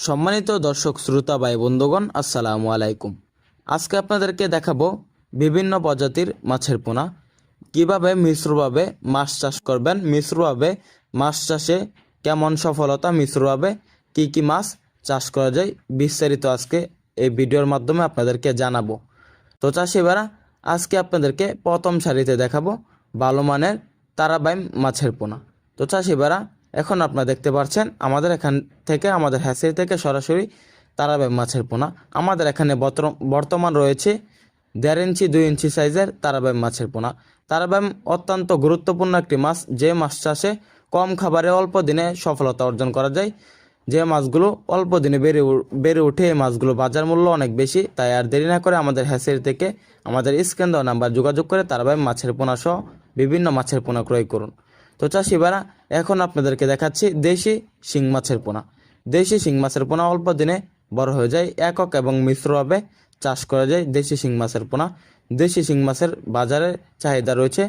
সম্মানিত দর্শক শ্রোতা ভাই বন্ধুগণ, আসসালামু আলাইকুম। আজকে আপনাদেরকে দেখাবো বিভিন্ন প্রজাতির মাছের পোনা, কিভাবে মিশ্রভাবে মাছ চাষ করবেন, মিশ্রভাবে মাছ চাষে কেমন সফলতা, মিশ্রভাবে কি কি মাছ চাষ করা যায়, বিস্তারিত আজকে এই ভিডিওর মাধ্যমে আপনাদেরকে জানাবো। তো চাষিবারা, আজকে আপনাদেরকে প্রথম সারিতে দেখাবো ভালো মানের তারাবাইম মাছের পোনা। তো চাষিবারা, এখন আপনারা দেখতে পাচ্ছেন আমাদের এখান থেকে, আমাদের হ্যাচারি থেকে সরাসরি তারাবাইম মাছের পোনা। আমাদের এখানে বর্তমান রয়েছে 1.5 ইঞ্চি 2 ইঞ্চি সাইজের তারাবাইম মাছের পোনা। তারাবাইম অত্যন্ত গুরুত্বপূর্ণ একটি মাছ, যে মাছ চাষে কম খাবারে অল্প দিনে সফলতা অর্জন করা যায়। যে মাছগুলো অল্প দিনে বেড়ে উঠে, এই মাছগুলো বাজার মূল্য অনেক বেশি। তাই আর দেরি না করে আমাদের হ্যাচারি থেকে আমাদের স্ক্রিন দেওয়া নাম্বার যোগাযোগ করে তারাবাইম মাছের পোনা সহ বিভিন্ন মাছের পোনা ক্রয় করুন। তো চাষিবারা, এখন আপনাদেরকে দেখাচ্ছি দেশি শিং মাছের পোনা। দেশি শিং মাছের পোনা অল্প দিনে বড় হয়ে যায়, একক এবং মিশ্রভাবে চাষ করা যায় দেশি শিং মাছের পোনা। দেশি শিং মাছের বাজারে চাহিদা রয়েছে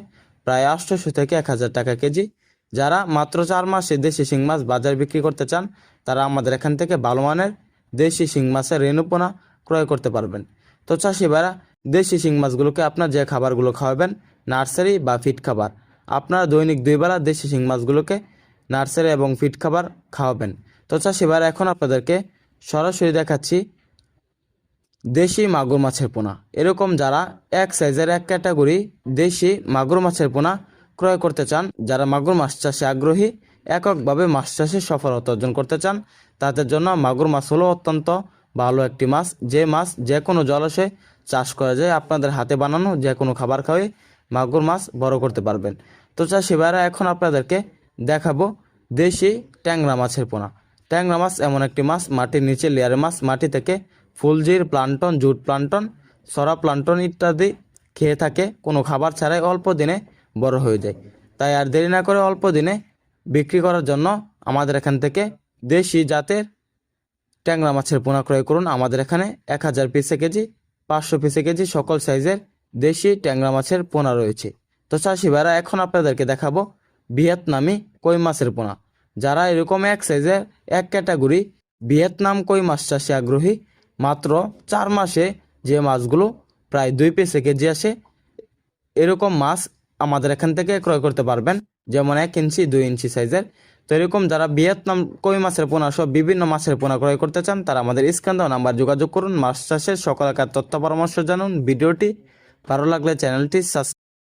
প্রায় 800 থেকে 1000 টাকা কেজি। যারা মাত্র 4 মাসে দেশি শিং মাছ বাজার বিক্রি করতে চান, তারা আমাদের এখান থেকে ভালো মানের দেশি শিং মাছের রেণু পোনা ক্রয় করতে পারবেন। তো চাষিবারা, দেশি শিং মাছগুলোকে আপনার যে খাবারগুলো খাওয়াবেন, নার্সারি বা ফিড খাবার, আপনারা দৈনিক 2 বেলা দেশি শিং মাছগুলোকে নার্সারি এবং ফিড খাবার খাওয়াবেন। তো চাষিবারা, এখন আপনাদেরকে সরাসরি দেখাচ্ছি দেশি মাগুর মাছের পোনা। এরকম যারা এক সাইজের এক ক্যাটাগরি দেশি মাগুর মাছের পোনা ক্রয় করতে চান, যারা মাগুর মাছ চাষে আগ্রহী, এককভাবে মাছ চাষে সফলতা অর্জন করতে চান, তাদের জন্য মাগুর মাছ হলো অত্যন্ত ভালো একটি মাছ। যে মাছ যে কোনো জলাশয়ে চাষ করা যায়, আপনাদের হাতে বানানো যে কোনো খাবার খাওয়াই মাগুর মাছ বড় করতে পারবেন। তো চাষি ভাইরা, এখন আপনাদেরকে দেখাবো দেশি ট্যাংরা মাছের পোনা। ট্যাংরা মাছ এমন একটি মাছ, মাটির নিচে লেয়ারের মাছ, মাটি থেকে ফুলজির প্লান্টন, জুট প্লান্টন, সরা প্লান্টন ইত্যাদি খেয়ে থাকে, কোনো খাবার ছাড়াই অল্প দিনে বড় হয়ে যায়। তাই আর দেরি না করে অল্প দিনে বিক্রি করার জন্য আমাদের এখান থেকে দেশি জাতের ট্যাংরা মাছের পোনা ক্রয় করুন। আমাদের এখানে 1000 পিসে কেজি, 500 পিসে কেজি সকল সাইজের দেশি ট্যাংরা মাছের পোনা রয়েছে। তো চাষি ভাইরা, এখন আপনাদেরকে দেখাবো ভিয়েতনামি কই মাছের পোনা। যারা এরকম এক সাইজের এক ক্যাটাগরি ভিয়েতনাম কই মাছ চাষে আগ্রহী, মাত্র 4 মাসে যে মাছগুলো প্রায় 2 পিসে কেজি আসে, এরকম মাছ আমাদের এখান থেকে ক্রয় করতে পারবেন, যেমন 1 ইঞ্চি 2 ইঞ্চি সাইজের। তো এরকম যারা ভিয়েতনাম কই মাছের পোনা সব বিভিন্ন মাছের পোনা ক্রয় করতে চান, তারা আমাদের স্ক্রিন দেওয়া নাম্বার যোগাযোগ করুন। মাছ চাষের সকল তথ্য পরামর্শ জানুন। ভিডিওটি ভালো লাগলে চ্যানেলটি সাবস্ক্রাইব